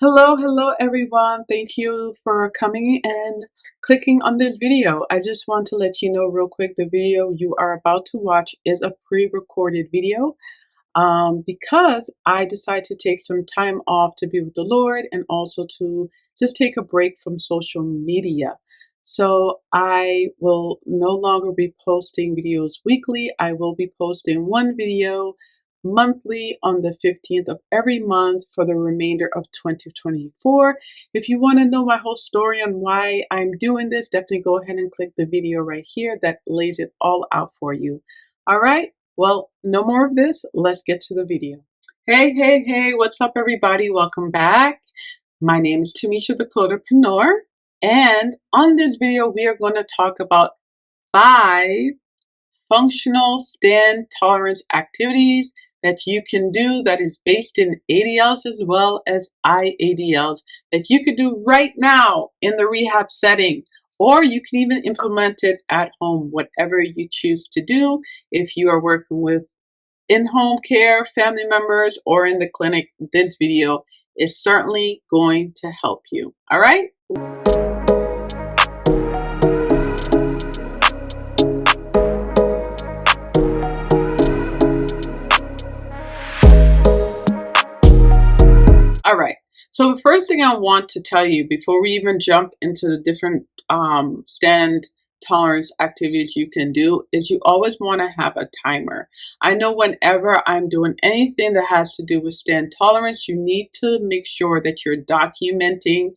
Hello everyone. Thank you for coming and clicking on this video. I just want to let you know real quick, the video you are about to watch is a pre-recorded video because I decided to take some time off to be with the Lord and also to just take a break from social media. So I will no longer be posting videos weekly. I will be posting one video monthly on the 15th of every month for the remainder of 2024. If you want to know my whole story on why I'm doing this, definitely go ahead and click the video right here that lays it all out for you. All right. Well, no more of this. Let's get to the video. Hey, what's up, everybody? Welcome back. My name is Tamisha the Coderpreneur, and on this video, we are going to talk about 5 functional stand tolerance activities that you can do that is based in ADLs as well as IADLs that you could do right now in the rehab setting, or you can even implement it at home, whatever you choose to do. If you are working with in-home care, family members, or in the clinic, this video is certainly going to help you. All right? All right. So the first thing I want to tell you before we even jump into the different stand tolerance activities you can do is you always want to have a timer. I know whenever I'm doing anything that has to do with stand tolerance, you need to make sure that you're documenting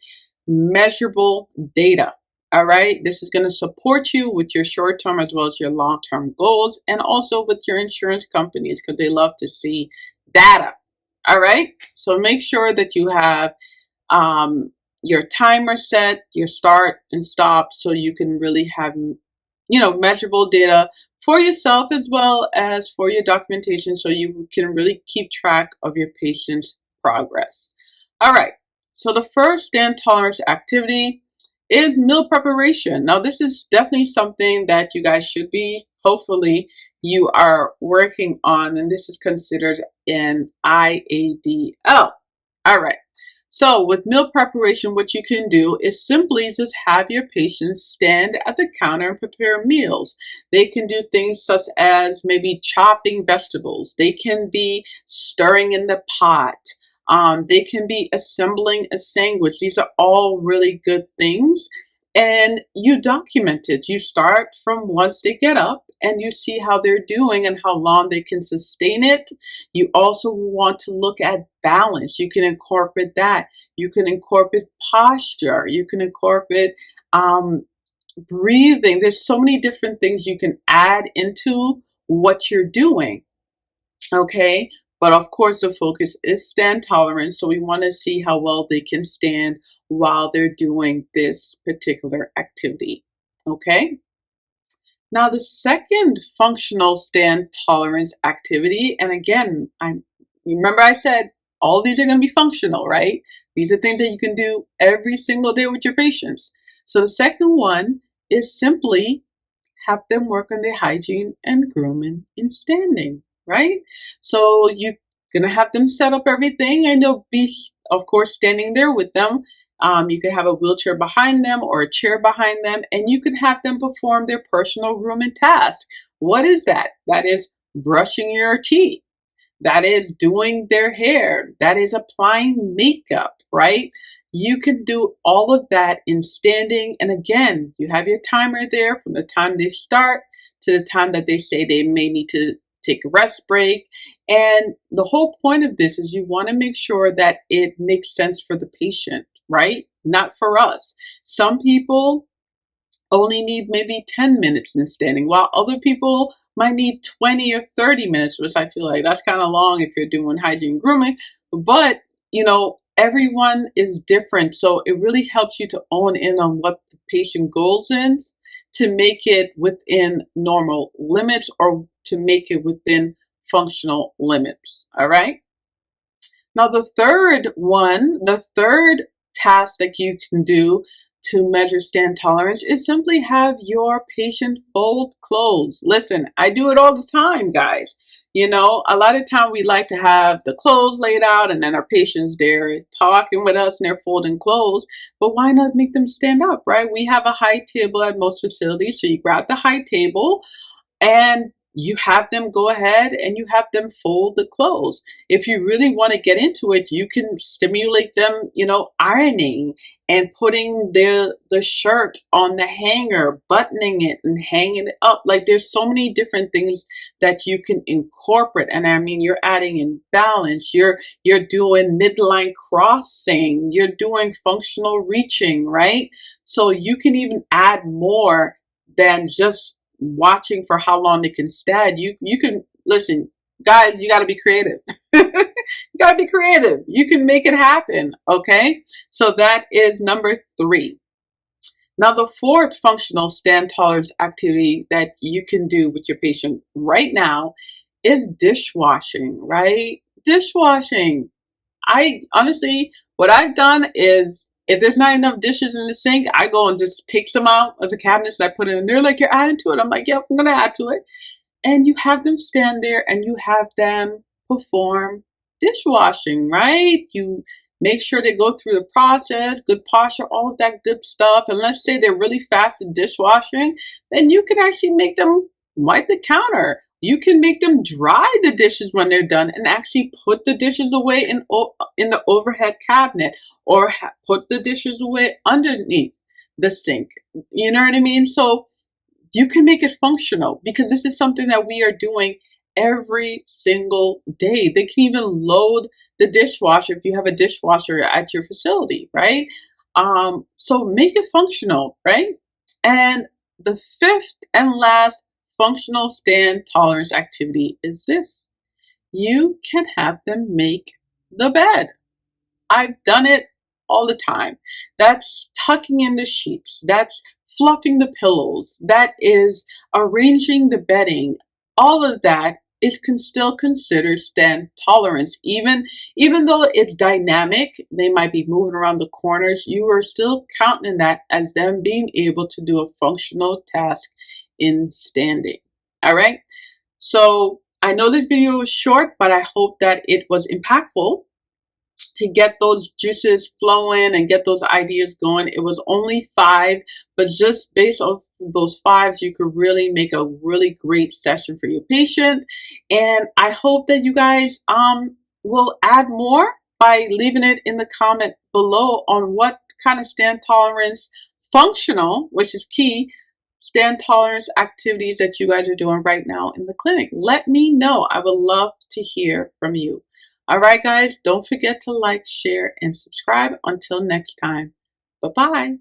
measurable data. All right. This is going to support you with your short-term as well as your long-term goals, and also with your insurance companies because they love to see data. All right, so make sure that you have your timer set, your start and stop, so you can really have, measurable data for yourself as well as for your documentation, so you can really keep track of your patient's progress. All right, so the first stand tolerance activity is meal preparation. Now, this is definitely something that you guys should be, hopefully, you are working on, and this is considered an IADL. All right. So with meal preparation, what you can do is simply just have your patients stand at the counter and prepare meals. They can do things such as maybe chopping vegetables. They can be stirring in the pot. They can be assembling a sandwich. These are all really good things. And you document it. You start from once they get up and you see how they're doing and how long they can sustain it. You also want to look at balance. You can incorporate that. You can incorporate posture. You can incorporate breathing. There's so many different things you can add into what you're doing. Okay. But of course, the focus is stand tolerance. So we want to see how well they can stand while they're doing this particular activity. Okay. Now, the second functional stand tolerance activity, and again, remember I said all these are going to be functional, right? These are things that you can do every single day with your patients. So the second one is simply have them work on their hygiene and grooming in standing, right? So you're going to have them set up everything and you'll be, of course, standing there with them. You could have a wheelchair behind them or a chair behind them, and you can have them perform their personal grooming task. What is that? That is brushing your teeth. That is doing their hair. That is applying makeup, right? You can do all of that in standing. And again, you have your timer there from the time they start to the time that they say they may need to take a rest break. And the whole point of this is you want to make sure that it makes sense for the patient, right? Not for us. Some people only need maybe 10 minutes in standing, while other people might need 20 or 30 minutes, which I feel like that's kind of long if you're doing hygiene grooming. But, everyone is different. So it really helps you to own in on what the patient goals is to make it within normal limits or to make it within functional limits. All right. Now, the third task that you can do to measure stand tolerance is simply have your patient fold clothes. Listen, I do it all the time, guys. You know, a lot of time we like to have the clothes laid out and then our patients there talking with us and they're folding clothes. But why not make them stand up, right? We have a high table at most facilities. So you grab the high table and you have them go ahead and you have them fold the clothes. If you really want to get into it, you can stimulate them, you know, ironing and putting the shirt on the hanger, buttoning it and hanging it up. Like there's so many different things that you can incorporate. And I mean, you're adding in balance, you're doing midline crossing, you're doing functional reaching, right? So you can even add more than just watching for how long they can stand. You can listen, guys, you got to be creative. You got to be creative. You can make it happen, okay? So that is number 3. Now the fourth functional stand tolerance activity that you can do with your patient right now is dishwashing, right? Dishwashing. I honestly, what I've done is if there's not enough dishes in the sink, I go and just take some out of the cabinets and I put it in. They're like, you're adding to it. I'm like, yep, I'm going to add to it. And you have them stand there and you have them perform dishwashing, right? You make sure they go through the process, good posture, all of that good stuff. And let's say they're really fast at dishwashing, then you can actually make them wipe the counter. You can make them dry the dishes when they're done and actually put the dishes away in the overhead cabinet or put the dishes away underneath the sink. You know what I mean? So you can make it functional because this is something that we are doing every single day. They can even load the dishwasher if you have a dishwasher at your facility, right? So make it functional, right? And the fifth and last functional stand tolerance activity is this. You can have them make the bed. I've done it all the time. That's tucking in the sheets. That's fluffing the pillows. That is arranging the bedding. All of that is still considered stand tolerance. Even though it's dynamic, they might be moving around the corners, you are still counting that as them being able to do a functional task in standing. All right. So I know this video was short, but I hope that it was impactful to get those juices flowing and get those ideas going. It was only 5, but just based off those 5s, you could really make a really great session for your patient. And I hope that you guys will add more by leaving it in the comment below on what kind of stand tolerance functional, which is key, stand tolerance activities that you guys are doing right now in the clinic. Let me know. I would love to hear from you. All right, guys, don't forget to like, share, and subscribe. Until next time, bye-bye.